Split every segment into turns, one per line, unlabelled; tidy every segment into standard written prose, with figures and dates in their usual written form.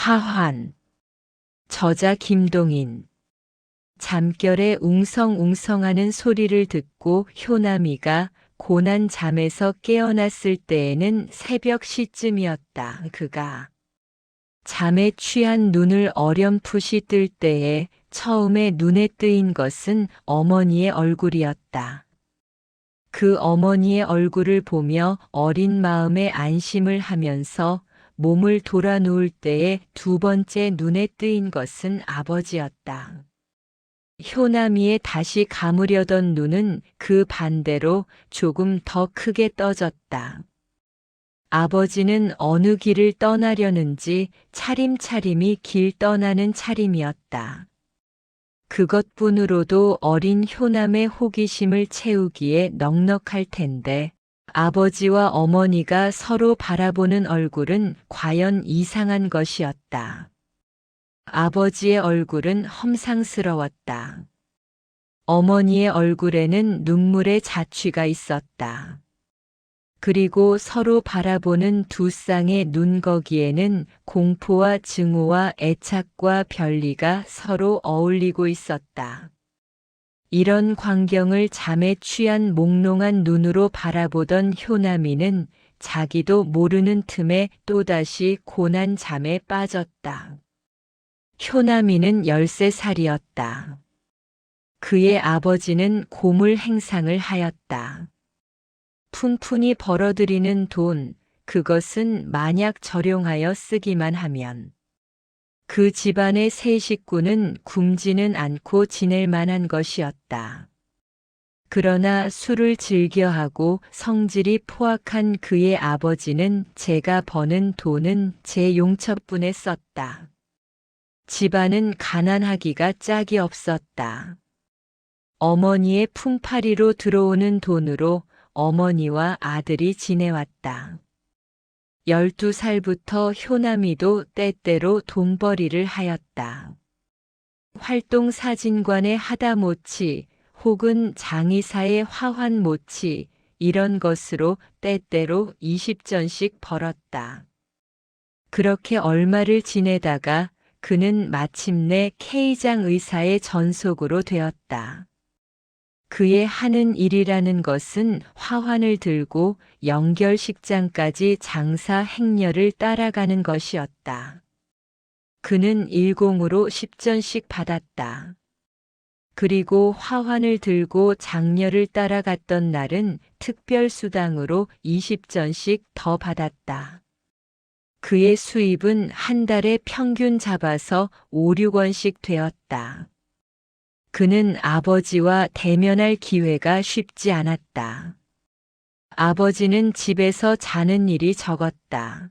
화환. 저자 김동인. 잠결에 웅성웅성하는 소리를 듣고 효남이가 고난 잠에서 깨어났을 때에는 새벽 시쯤이었다. 그가 잠에 취한 눈을 어렴풋이 뜰 때에 처음에 눈에 뜨인 것은 어머니의 얼굴이었다. 그 어머니의 얼굴을 보며 어린 마음에 안심을 하면서 몸을 돌아 누울 때에 두 번째 눈에 뜨인 것은 아버지였다. 효남이의 다시 감으려던 눈은 그 반대로 조금 더 크게 떠졌다. 아버지는 어느 길을 떠나려는지 차림차림히 길 떠나는 차림이었다. 그것뿐으로도 어린 효남의 호기심을 채우기에 넉넉할 텐데 아버지와 어머니가 서로 바라보는 얼굴은 과연 이상한 것이었다. 아버지의 얼굴은 험상스러웠다. 어머니의 얼굴에는 눈물의 자취가 있었다. 그리고 서로 바라보는 두 쌍의 눈거기에는 공포와 증오와 애착과 별리가 서로 어울리고 있었다. 이런 광경을 잠에 취한 몽롱한 눈으로 바라보던 효남이는 자기도 모르는 틈에 또다시 고난 잠에 빠졌다. 효남이는 13살이었다. 그의 아버지는 고물 행상을 하였다. 푼푼히 벌어들이는 돈, 그것은 만약 절용하여 쓰기만 하면 그 집안의 세 식구는 굶지는 않고 지낼 만한 것이었다. 그러나 술을 즐겨하고 성질이 포악한 그의 아버지는 제가 버는 돈은 제 용처분에 썼다. 집안은 가난하기가 짝이 없었다. 어머니의 품팔이로 들어오는 돈으로 어머니와 아들이 지내왔다. 12살부터 효남이도 때때로 돈벌이를 하였다. 활동사진관의 하다모치 혹은 장의사의 화환모치 이런 것으로 때때로 20전씩 벌었다. 그렇게 얼마를 지내다가 그는 마침내 K장 의사의 전속으로 되었다. 그의 하는 일이라는 것은 화환을 들고 연결식장까지 장사 행렬을 따라가는 것이었다. 그는 일공으로 10전씩 받았다. 그리고 화환을 들고 장렬을 따라갔던 날은 특별수당으로 20전씩 더 받았다. 그의 수입은 한 달에 평균 잡아서 5, 6원씩 되었다. 그는 아버지와 대면할 기회가 쉽지 않았다. 아버지는 집에서 자는 일이 적었다.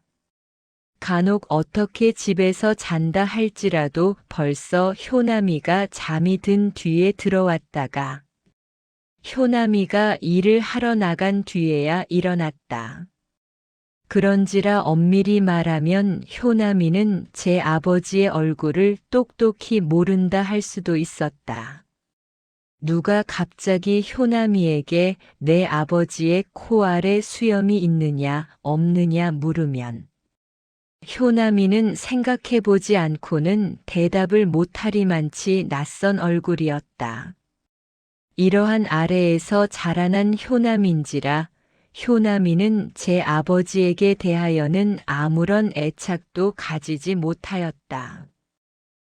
간혹 어떻게 집에서 잔다 할지라도 벌써 효남이가 잠이 든 뒤에 들어왔다가 효남이가 일을 하러 나간 뒤에야 일어났다. 그런지라 엄밀히 말하면 효남이는 제 아버지의 얼굴을 똑똑히 모른다 할 수도 있었다. 누가 갑자기 효남이에게 내 아버지의 코 아래 수염이 있느냐 없느냐 물으면 효남이는 생각해보지 않고는 대답을 못하리만치 낯선 얼굴이었다. 이러한 아래에서 자라난 효남인지라 효남이는 제 아버지에게 대하여는 아무런 애착도 가지지 못하였다.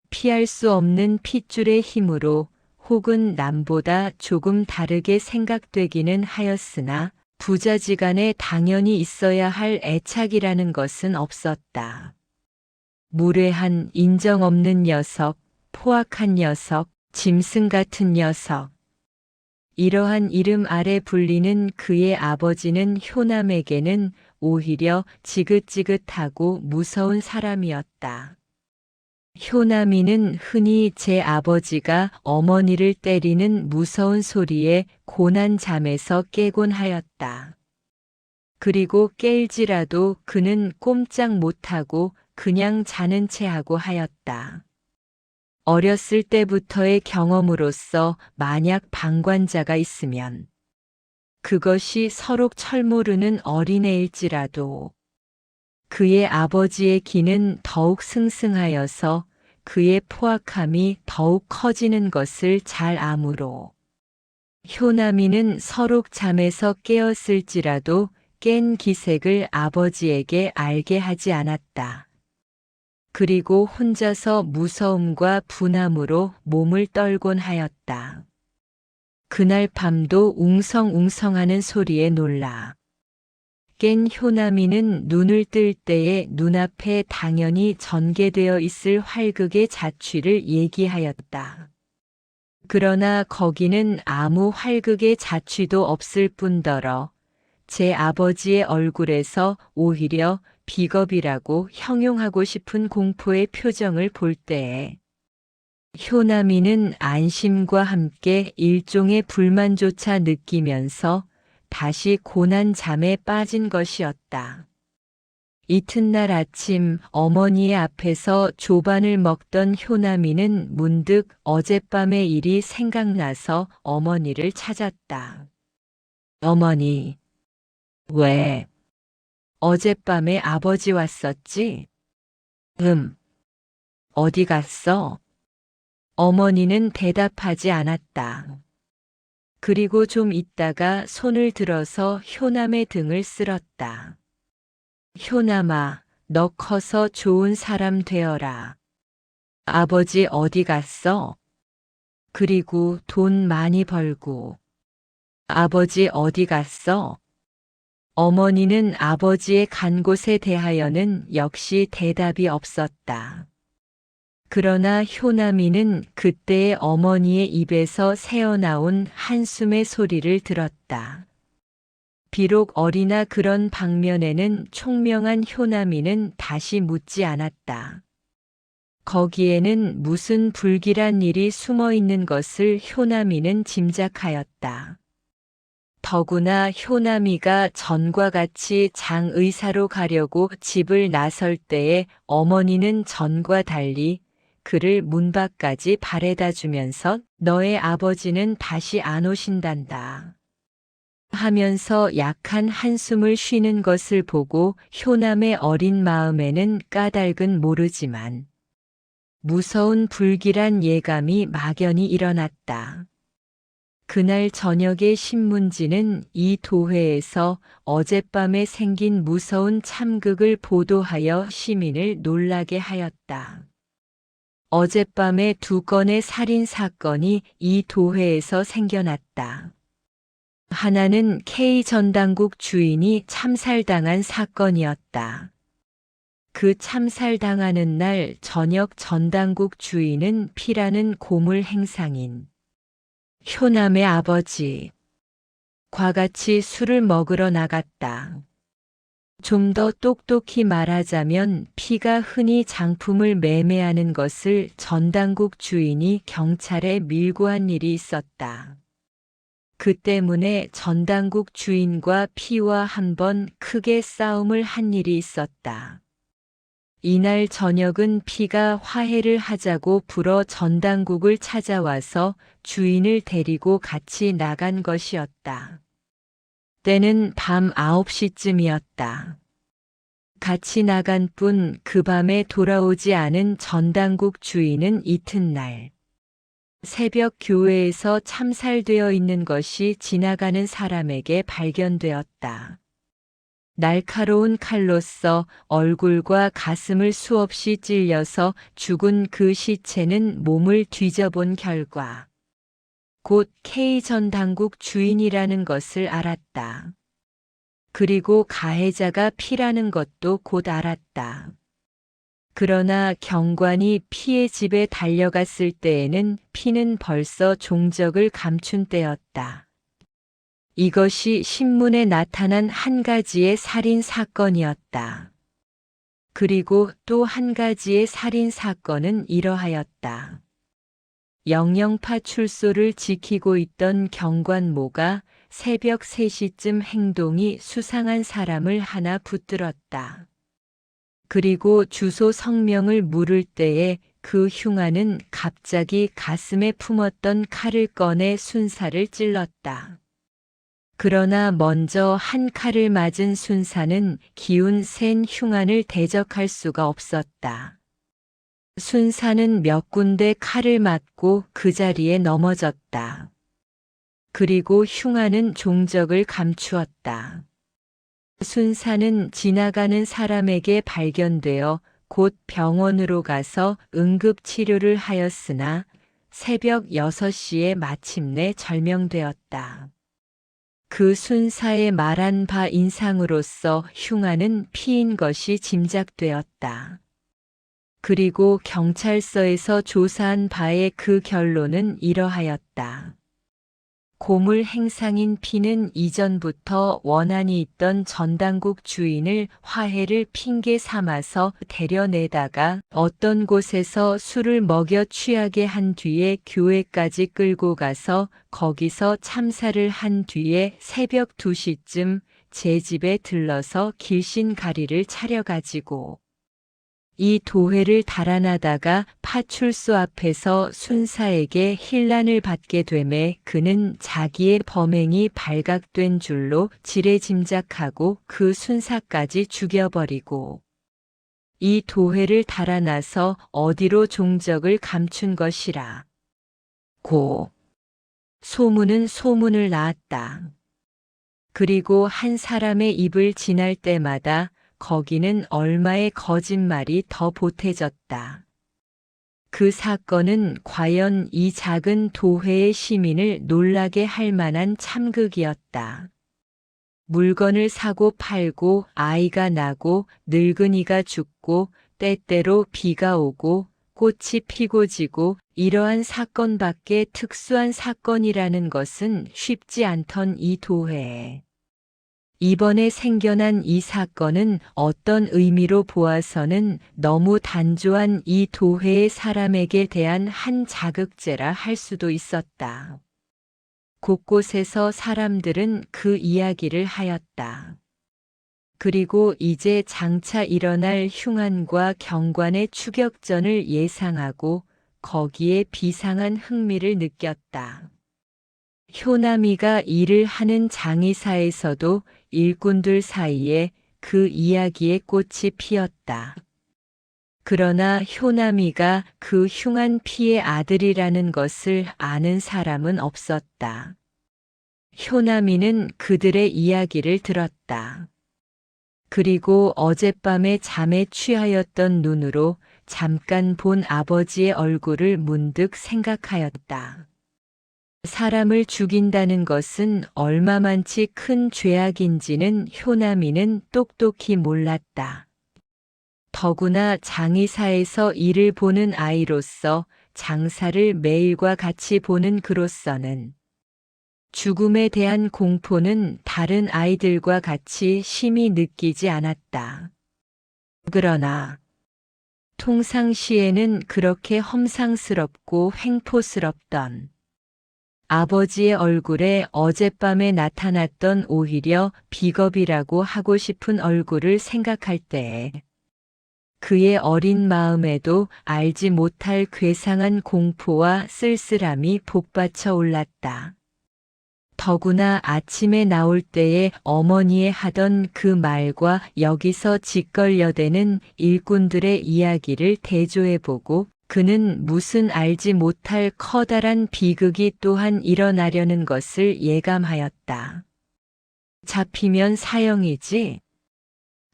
피할 수 없는 핏줄의 힘으로 혹은 남보다 조금 다르게 생각되기는 하였으나 부자지간에 당연히 있어야 할 애착이라는 것은 없었다. 무례한 인정 없는 녀석, 포악한 녀석, 짐승 같은 녀석. 이러한 이름 아래 불리는 그의 아버지는 효남에게는 오히려 지긋지긋하고 무서운 사람이었다. 효남이는 흔히 제 아버지가 어머니를 때리는 무서운 소리에 고난 잠에서 깨곤 하였다. 그리고 깰지라도 그는 꼼짝 못하고 그냥 자는 채 하고 하였다. 어렸을 때부터의 경험으로서 만약 방관자가 있으면 그것이 서로 철모르는 어린애일지라도 그의 아버지의 기는 더욱 승승하여서 그의 포악함이 더욱 커지는 것을 잘 아므로 효나미는 서록 잠에서 깨었을지라도 깬 기색을 아버지에게 알게 하지 않았다. 그리고 혼자서 무서움과 분함으로 몸을 떨곤 하였다. 그날 밤도 웅성웅성하는 소리에 놀라 깬 효나미는 눈을 뜰 때에 눈앞에 당연히 전개되어 있을 활극의 자취를 얘기하였다. 그러나 거기는 아무 활극의 자취도 없을 뿐더러 제 아버지의 얼굴에서 오히려 비겁이라고 형용하고 싶은 공포의 표정을 볼 때에 효나미는 안심과 함께 일종의 불만조차 느끼면서 다시 고난 잠에 빠진 것이었다. 이튿날 아침 어머니의 앞에서 조반을 먹던 효나미는 문득 어젯밤의 일이 생각나서 어머니를 찾았다. 어머니, 왜? 어젯밤에 아버지 왔었지? 어디 갔어? 어머니는 대답하지 않았다. 그리고 좀 있다가 손을 들어서 효남의 등을 쓸었다. 효남아, 너 커서 좋은 사람 되어라. 아버지 어디 갔어? 그리고 돈 많이 벌고. 아버지 어디 갔어? 어머니는 아버지의 간 곳에 대하여는 역시 대답이 없었다. 그러나 효나미는 그때의 어머니의 입에서 새어나온 한숨의 소리를 들었다. 비록 어리나 그런 방면에는 총명한 효나미는 다시 묻지 않았다. 거기에는 무슨 불길한 일이 숨어 있는 것을 효나미는 짐작하였다. 더구나 효나미가 전과 같이 장의사로 가려고 집을 나설 때에 어머니는 전과 달리 그를 문 밖까지 바래다 주면서 너의 아버지는 다시 안 오신단다 하면서 약한 한숨을 쉬는 것을 보고 효남의 어린 마음에는 까닭은 모르지만 무서운 불길한 예감이 막연히 일어났다. 그날 저녁에 신문지는 이 도회에서 어젯밤에 생긴 무서운 참극을 보도하여 시민을 놀라게 하였다. 어젯밤에 2건의 살인 사건이 이 도회에서 생겨났다. 하나는 K 전당국 주인이 참살당한 사건이었다. 그 참살당하는 날 저녁 전당국 주인은 피라는 고물 행상인 효남의 아버지과 같이 술을 먹으러 나갔다. 좀 더 똑똑히 말하자면 피가 흔히 장품을 매매하는 것을 전당국 주인이 경찰에 밀고 한 일이 있었다. 그 때문에 전당국 주인과 피와 한 번 크게 싸움을 한 일이 있었다. 이날 저녁은 피가 화해를 하자고 불어 전당국을 찾아와서 주인을 데리고 같이 나간 것이었다. 때는 밤 9시쯤이었다. 같이 나간 뿐 그 밤에 돌아오지 않은 전당국 주인은 이튿날 새벽 교회에서 참살되어 있는 것이 지나가는 사람에게 발견되었다. 날카로운 칼로써 얼굴과 가슴을 수없이 찔려서 죽은 그 시체는 몸을 뒤져본 결과 곧 K 전 당국 주인이라는 것을 알았다. 그리고 가해자가 피라는 것도 곧 알았다. 그러나 경관이 피의 집에 달려갔을 때에는 피는 벌써 종적을 감춘 때였다. 이것이 신문에 나타난 한 가지의 살인 사건이었다. 그리고 또 한 가지의 살인 사건은 이러하였다. 영영파 출소를 지키고 있던 경관모가 새벽 3시쯤 행동이 수상한 사람을 하나 붙들었다. 그리고 주소 성명을 물을 때에 그 흉아는 갑자기 가슴에 품었던 칼을 꺼내 순사를 찔렀다. 그러나 먼저 한 칼을 맞은 순사는 기운 센 흉안을 대적할 수가 없었다. 순사는 몇 군데 칼을 맞고 그 자리에 넘어졌다. 그리고 흉안은 종적을 감추었다. 순사는 지나가는 사람에게 발견되어 곧 병원으로 가서 응급치료를 하였으나 새벽 6시에 마침내 절명되었다. 그 순사의 말한 바 인상으로서 흉안은 피인 것이 짐작되었다. 그리고 경찰서에서 조사한 바의 그 결론은 이러하였다. 고물 행상인 피는 이전부터 원한이 있던 전당국 주인을 화해를 핑계 삼아서 데려내다가 어떤 곳에서 술을 먹여 취하게 한 뒤에 교회까지 끌고 가서 거기서 참사를 한 뒤에 새벽 2시쯤 제 집에 들러서 길신가리를 차려가지고 이 도회를 달아나다가 파출소 앞에서 순사에게 힐난을 받게 되매 그는 자기의 범행이 발각된 줄로 지레짐작하고 그 순사까지 죽여버리고 이 도회를 달아나서 어디로 종적을 감춘 것이라. 고 소문은 소문을 낳았다. 그리고 한 사람의 입을 지날 때마다 거기는 얼마의 거짓말이 더 보태졌다. 그 사건은 과연 이 작은 도회의 시민을 놀라게 할 만한 참극이었다. 물건을 사고 팔고 아이가 나고 늙은이가 죽고 때때로 비가 오고 꽃이 피고 지고 이러한 사건밖에 특수한 사건이라는 것은 쉽지 않던 이 도회에 이번에 생겨난 이 사건은 어떤 의미로 보아서는 너무 단조한 이 도회의 사람에게 대한 한 자극제라 할 수도 있었다. 곳곳에서 사람들은 그 이야기를 하였다. 그리고 이제 장차 일어날 흉안과 경관의 추격전을 예상하고 거기에 비상한 흥미를 느꼈다. 효남이가 일을 하는 장의사에서도 일꾼들 사이에 그 이야기의 꽃이 피었다. 그러나 효남이가 그 흉한 피의 아들이라는 것을 아는 사람은 없었다. 효남이는 그들의 이야기를 들었다. 그리고 어젯밤에 잠에 취하였던 눈으로 잠깐 본 아버지의 얼굴을 문득 생각하였다. 사람을 죽인다는 것은 얼마만치 큰 죄악인지는 효남이는 똑똑히 몰랐다. 더구나 장의사에서 일을 보는 아이로서 장사를 매일과 같이 보는 그로서는 죽음에 대한 공포는 다른 아이들과 같이 심히 느끼지 않았다. 그러나 통상시에는 그렇게 험상스럽고 횡포스럽던 아버지의 얼굴에 어젯밤에 나타났던 오히려 비겁이라고 하고 싶은 얼굴을 생각할 때에 그의 어린 마음에도 알지 못할 괴상한 공포와 쓸쓸함이 복받쳐 올랐다. 더구나 아침에 나올 때에 어머니의 하던 그 말과 여기서 짓걸려대는 일꾼들의 이야기를 대조해보고 그는 무슨 알지 못할 커다란 비극이 또한 일어나려는 것을 예감하였다. 잡히면 사형이지.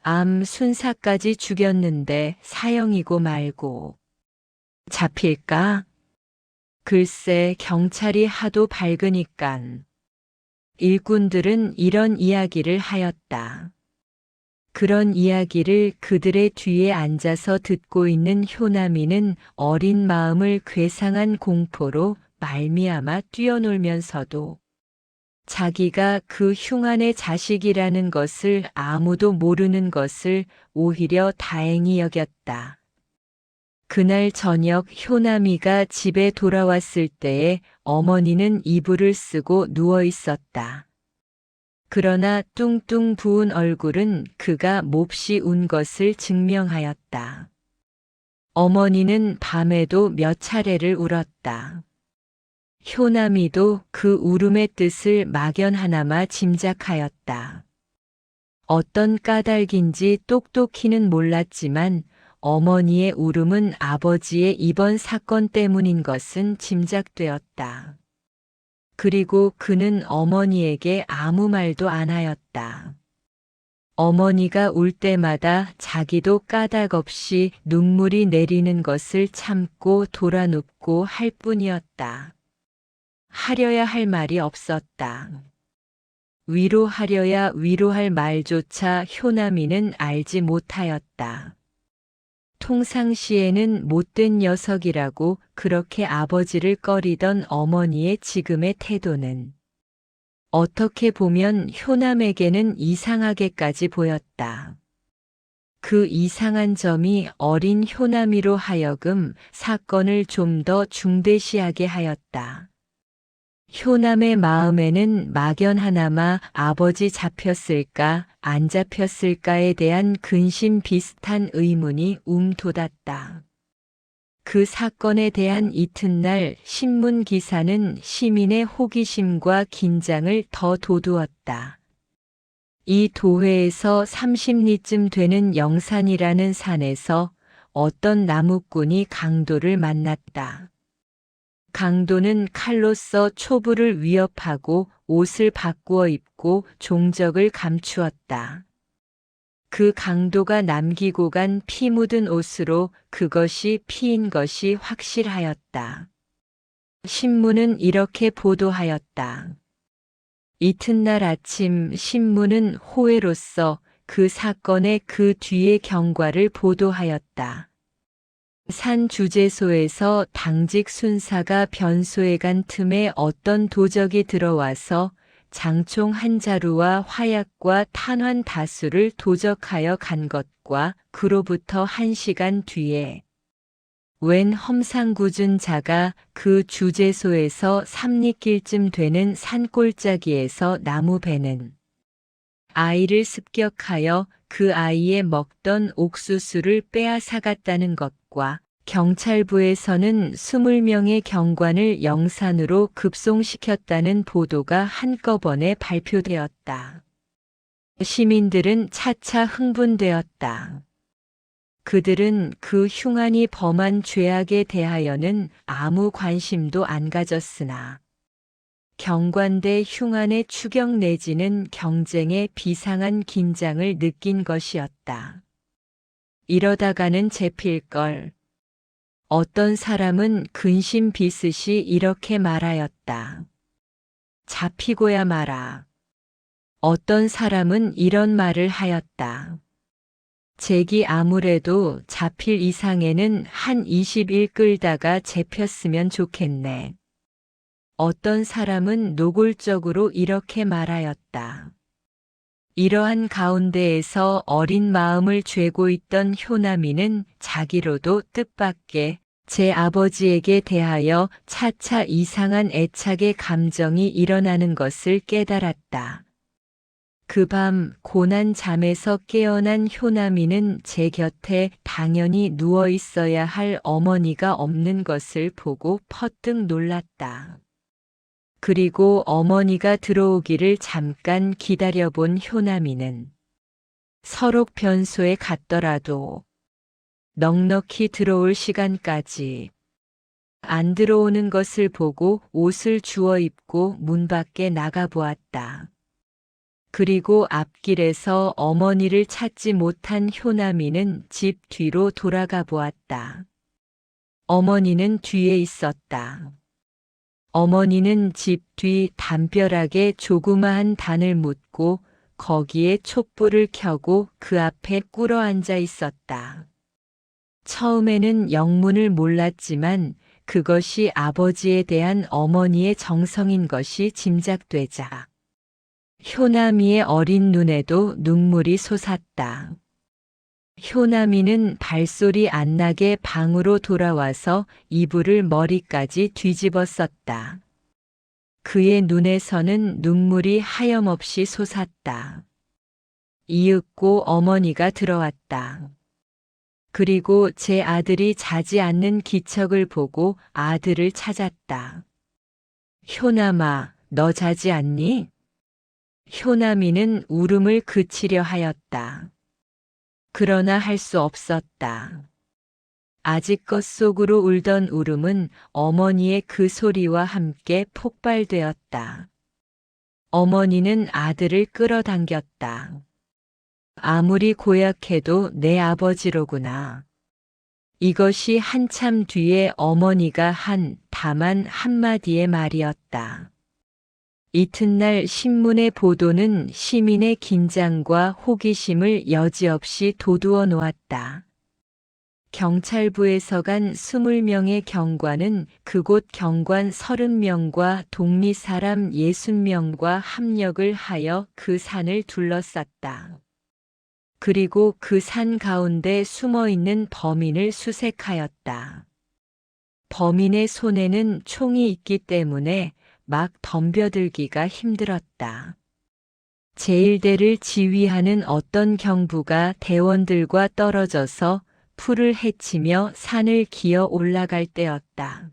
암 순사까지 죽였는데 사형이고 말고. 잡힐까? 글쎄 경찰이 하도 밝으니깐. 일꾼들은 이런 이야기를 하였다. 그런 이야기를 그들의 뒤에 앉아서 듣고 있는 효남이는 어린 마음을 괴상한 공포로 말미암아 뛰어놀면서도 자기가 그 흉안의 자식이라는 것을 아무도 모르는 것을 오히려 다행히 여겼다. 그날 저녁 효남이가 집에 돌아왔을 때에 어머니는 이불을 쓰고 누워 있었다. 그러나 뚱뚱 부은 얼굴은 그가 몹시 운 것을 증명하였다. 어머니는 밤에도 몇 차례를 울었다. 효남이도 그 울음의 뜻을 막연하나마 짐작하였다. 어떤 까닭인지 똑똑히는 몰랐지만 어머니의 울음은 아버지의 이번 사건 때문인 것은 짐작되었다. 그리고 그는 어머니에게 아무 말도 안 하였다. 어머니가 울 때마다 자기도 까닭 없이 눈물이 내리는 것을 참고 돌아눕고 할 뿐이었다. 하려야 할 말이 없었다. 위로하려야 위로할 말조차 효남이는 알지 못하였다. 통상시에는 못된 녀석이라고 그렇게 아버지를 꺼리던 어머니의 지금의 태도는 어떻게 보면 효남에게는 이상하게까지 보였다. 그 이상한 점이 어린 효남이로 하여금 사건을 좀 더 중대시하게 하였다. 효남의 마음에는 막연하나마 아버지 잡혔을까 안 잡혔을까에 대한 근심 비슷한 의문이 돋았다. 그 사건에 대한 이튿날 신문 기사는 시민의 호기심과 긴장을 더 돋우었다. 이 도회에서 30리쯤 되는 영산이라는 산에서 어떤 나무꾼이 강도를 만났다. 강도는 칼로써 초부를 위협하고 옷을 바꾸어 입고 종적을 감추었다. 그 강도가 남기고 간 피 묻은 옷으로 그것이 피인 것이 확실하였다. 신문은 이렇게 보도하였다. 이튿날 아침 신문은 호외로서 그 사건의 그 뒤의 경과를 보도하였다. 산 주재소에서 당직 순사가 변소에 간 틈에 어떤 도적이 들어와서 장총 한 자루와 화약과 탄환 다수를 도적하여 간 것과 그로부터 1시간 뒤에 웬 험상궂은 자가 그 주재소에서 3리길쯤 되는 산골짜기에서 나무 베는 아이를 습격하여 그 아이의 먹던 옥수수를 빼앗아갔다는 것과 경찰부에서는 20명의 경관을 영산으로 급송시켰다는 보도가 한꺼번에 발표되었다. 시민들은 차차 흥분되었다. 그들은 그 흉한이 범한 죄악에 대하여는 아무 관심도 안 가졌으나 경관대 흉한의 추격 내지는 경쟁에 비상한 긴장을 느낀 것이었다. 이러다가는 잡힐걸. 어떤 사람은 근심 비슷이 이렇게 말하였다. 잡히고야 마라. 어떤 사람은 이런 말을 하였다. 잭이 아무래도 잡힐 이상에는 한 20일 끌다가 잡혔으면 좋겠네. 어떤 사람은 노골적으로 이렇게 말하였다. 이러한 가운데에서 어린 마음을 죄고 있던 효남이는 자기로도 뜻밖의 제 아버지에게 대하여 차차 이상한 애착의 감정이 일어나는 것을 깨달았다. 그 밤 고난 잠에서 깨어난 효남이는 제 곁에 당연히 누워 있어야 할 어머니가 없는 것을 보고 퍼뜩 놀랐다. 그리고 어머니가 들어오기를 잠깐 기다려본 효남이는 서록 변소에 갔더라도 넉넉히 들어올 시간까지 안 들어오는 것을 보고 옷을 주워 입고 문 밖에 나가보았다. 그리고 앞길에서 어머니를 찾지 못한 효남이는 집 뒤로 돌아가 보았다. 어머니는 뒤에 있었다. 어머니는 집 뒤 담벼락에 조그마한 단을 묻고 거기에 촛불을 켜고 그 앞에 꿇어 앉아 있었다. 처음에는 영문을 몰랐지만 그것이 아버지에 대한 어머니의 정성인 것이 짐작되자 효남이의 어린 눈에도 눈물이 솟았다. 효남이는 발소리 안 나게 방으로 돌아와서 이불을 머리까지 뒤집어 썼다. 그의 눈에서는 눈물이 하염없이 솟았다. 이윽고 어머니가 들어왔다. 그리고 제 아들이 자지 않는 기척을 보고 아들을 찾았다. 효남아, 너 자지 않니? 효남이는 울음을 그치려 하였다. 그러나 할 수 없었다. 아직 껏속으로 울던 울음은 어머니의 그 소리와 함께 폭발되었다. 어머니는 아들을 끌어당겼다. 아무리 고약해도 내 아버지로구나. 이것이 한참 뒤에 어머니가 한 다만 한마디의 말이었다. 이튿날 신문의 보도는 시민의 긴장과 호기심을 여지없이 돋우어 놓았다. 경찰부에서 간 20명의 경관은 그곳 경관 30명과 독리 사람 60명과 합력을 하여 그 산을 둘러쌌다. 그리고 그 산 가운데 숨어 있는 범인을 수색하였다. 범인의 손에는 총이 있기 때문에 막 덤벼들기가 힘들었다. 제1대를 지휘하는 어떤 경부가 대원들과 떨어져서 풀을 헤치며 산을 기어 올라갈 때였다.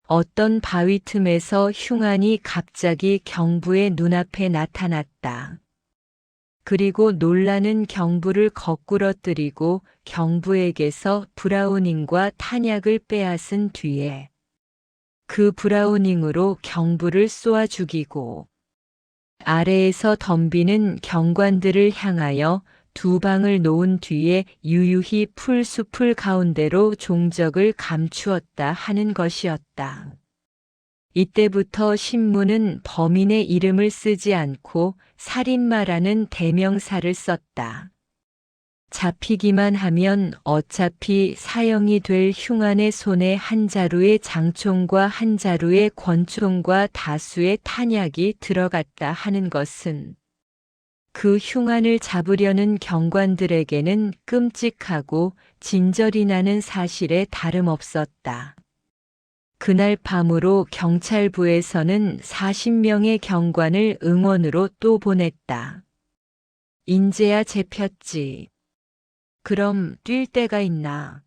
어떤 바위 틈에서 흉안이 갑자기 경부의 눈앞에 나타났다. 그리고 놀라는 경부를 거꾸러뜨리고 경부에게서 브라우닝과 탄약을 빼앗은 뒤에 그 브라우닝으로 경부를 쏘아 죽이고 아래에서 덤비는 경관들을 향하여 두 방을 놓은 뒤에 유유히 풀숲을 가운데로 종적을 감추었다 하는 것이었다. 이때부터 신문은 범인의 이름을 쓰지 않고 살인마라는 대명사를 썼다. 잡히기만 하면 어차피 사형이 될 흉안의 손에 한 자루의 장총과 한 자루의 권총과 다수의 탄약이 들어갔다 하는 것은 그 흉안을 잡으려는 경관들에게는 끔찍하고 진절이 나는 사실에 다름없었다. 그날 밤으로 경찰부에서는 40명의 경관을 응원으로 또 보냈다. 인제야 잡혔지. 그럼 뛸 데가 있나?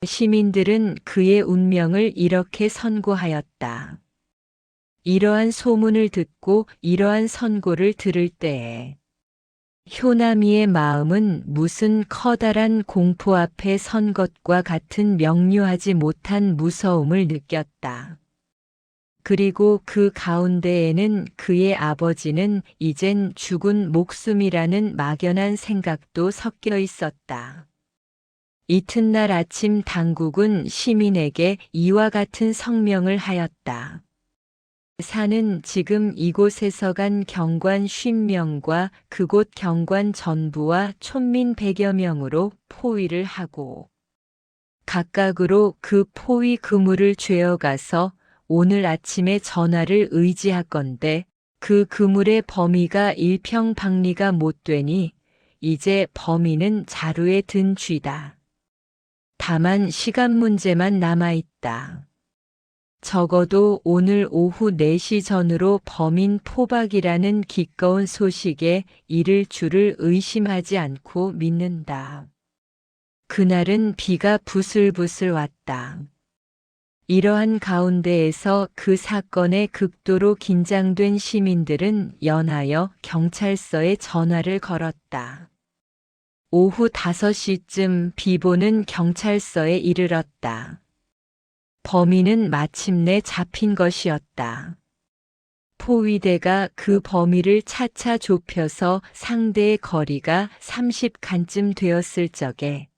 시민들은 그의 운명을 이렇게 선고하였다. 이러한 소문을 듣고 이러한 선고를 들을 때에 효남이의 마음은 무슨 커다란 공포 앞에 선 것과 같은 명료하지 못한 무서움을 느꼈다. 그리고 그 가운데에는 그의 아버지는 이젠 죽은 목숨이라는 막연한 생각도 섞여 있었다. 이튿날 아침 당국은 시민에게 이와 같은 성명을 하였다. 산은 지금 이곳에서 간 경관 50명과 그곳 경관 전부와 촌민 100여 명으로 포위를 하고 각각으로 그 포위 그물을 죄어가서 오늘 아침에 전하를 의지하건대 그 그물의 범위가 일평방리가 못 되니 이제 범인은 자루에 든 쥐다. 다만 시간 문제만 남아있다. 적어도 오늘 오후 4시 전으로 범인 포박이라는 기꺼운 소식에 이를 줄을 의심하지 않고 믿는다. 그날은 비가 부슬부슬 왔다. 이러한 가운데에서 그 사건에 극도로 긴장된 시민들은 연하여 경찰서에 전화를 걸었다. 오후 5시쯤 비보는 경찰서에 이르렀다. 범인은 마침내 잡힌 것이었다. 포위대가 그 범위를 차차 좁혀서 상대의 거리가 30칸쯤 되었을 적에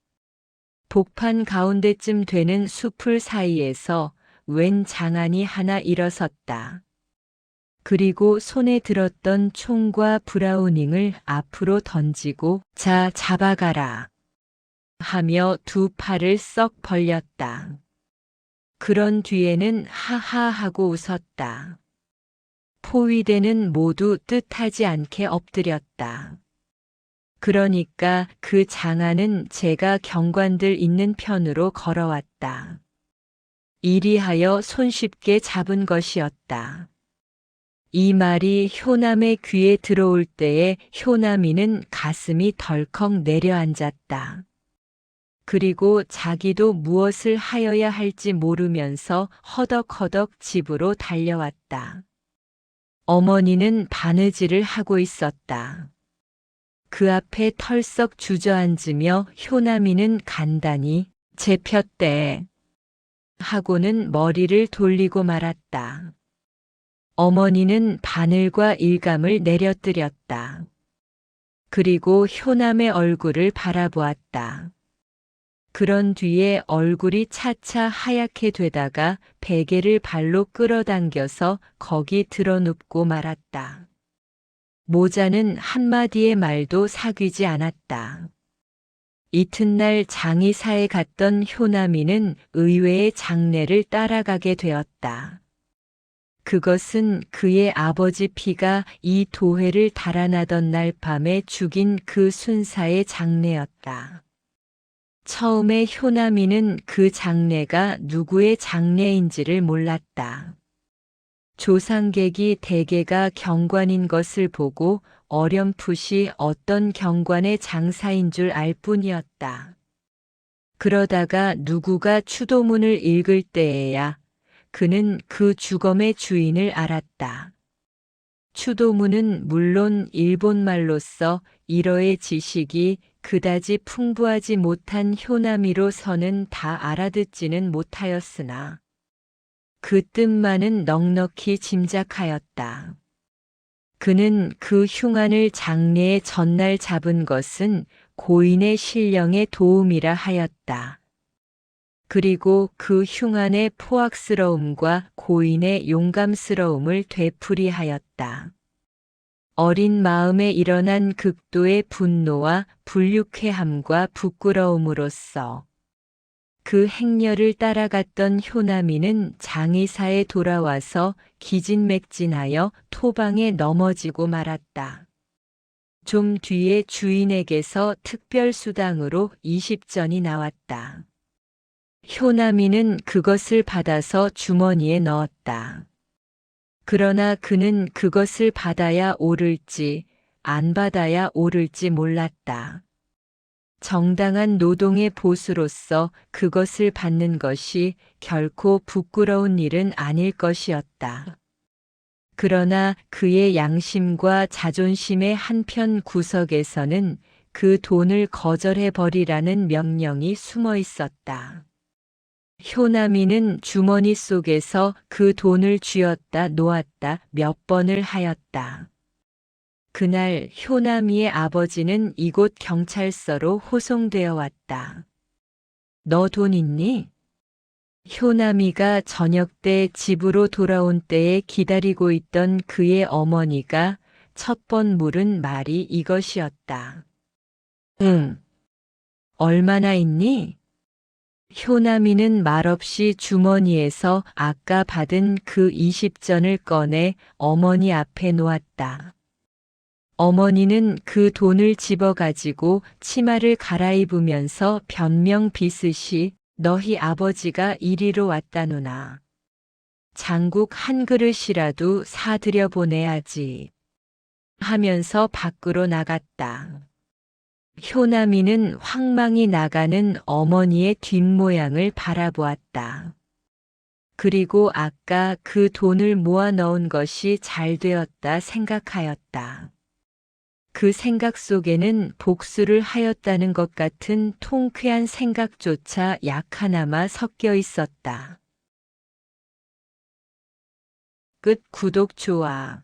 복판 가운데쯤 되는 숲을 사이에서 웬 장안이 하나 일어섰다. 그리고 손에 들었던 총과 브라우닝을 앞으로 던지고 자 잡아가라 하며 두 팔을 썩 벌렸다. 그런 뒤에는 하하하고 웃었다. 포위대는 모두 뜻하지 않게 엎드렸다. 그러니까 그 장안은 제가 경관들 있는 편으로 걸어왔다. 이리하여 손쉽게 잡은 것이었다. 이 말이 효남의 귀에 들어올 때에 효남이는 가슴이 덜컥 내려앉았다. 그리고 자기도 무엇을 하여야 할지 모르면서 허덕허덕 집으로 달려왔다. 어머니는 바느질을 하고 있었다. 그 앞에 털썩 주저앉으며 효남이는 간단히 "재폈대" 하고는 머리를 돌리고 말았다. 어머니는 바늘과 일감을 내려뜨렸다. 그리고 효남의 얼굴을 바라보았다. 그런 뒤에 얼굴이 차차 하얗게 되다가 베개를 발로 끌어당겨서 거기 드러눕고 말았다. 모자는 한마디의 말도 사귀지 않았다. 이튿날 장의사에 갔던 효남이는 의외의 장례를 따라가게 되었다. 그것은 그의 아버지 피가 이 도회를 달아나던 날 밤에 죽인 그 순사의 장례였다. 처음에 효남이는 그 장례가 누구의 장례인지를 몰랐다. 조상객이 대개가 경관인 것을 보고 어렴풋이 어떤 경관의 장사인 줄 알 뿐이었다. 그러다가 누구가 추도문을 읽을 때에야 그는 그 주검의 주인을 알았다. 추도문은 물론 일본말로서 일어의 지식이 그다지 풍부하지 못한 효남이로서는 다 알아듣지는 못하였으나 그 뜻만은 넉넉히 짐작하였다. 그는 그 흉안을 장례의 전날 잡은 것은 고인의 신령의 도움이라 하였다. 그리고 그 흉안의 포악스러움과 고인의 용감스러움을 되풀이하였다. 어린 마음에 일어난 극도의 분노와 불육회함과 부끄러움으로써 그 행렬을 따라갔던 효남이는 장의사에 돌아와서 기진맥진하여 토방에 넘어지고 말았다. 좀 뒤에 주인에게서 특별수당으로 20전이 나왔다. 효남이는 그것을 받아서 주머니에 넣었다. 그러나 그는 그것을 받아야 옳을지 안 받아야 옳을지 몰랐다. 정당한 노동의 보수로서 그것을 받는 것이 결코 부끄러운 일은 아닐 것이었다. 그러나 그의 양심과 자존심의 한편 구석에서는 그 돈을 거절해 버리라는 명령이 숨어 있었다. 효남이는 주머니 속에서 그 돈을 쥐었다 놓았다 몇 번을 하였다. 그날 효남이의 아버지는 이곳 경찰서로 호송되어 왔다. "너 돈 있니?" 효남이가 저녁 때 집으로 돌아온 때에 기다리고 있던 그의 어머니가 첫 번 물은 말이 이것이었다. "응." "얼마나 있니?" 효남이는 말없이 주머니에서 아까 받은 그 20전을 꺼내 어머니 앞에 놓았다. 어머니는 그 돈을 집어가지고 치마를 갈아입으면서 변명 빗으시 "너희 아버지가 이리로 왔다누나. 장국 한 그릇이라도 사들여 보내야지." 하면서 밖으로 나갔다. 효남이는 황망히 나가는 어머니의 뒷모양을 바라보았다. 그리고 아까 그 돈을 모아 넣은 것이 잘 되었다 생각하였다. 그 생각 속에는 복수를 하였다는 것 같은 통쾌한 생각조차 약하나마 섞여 있었다. 끝. 구독, 좋아.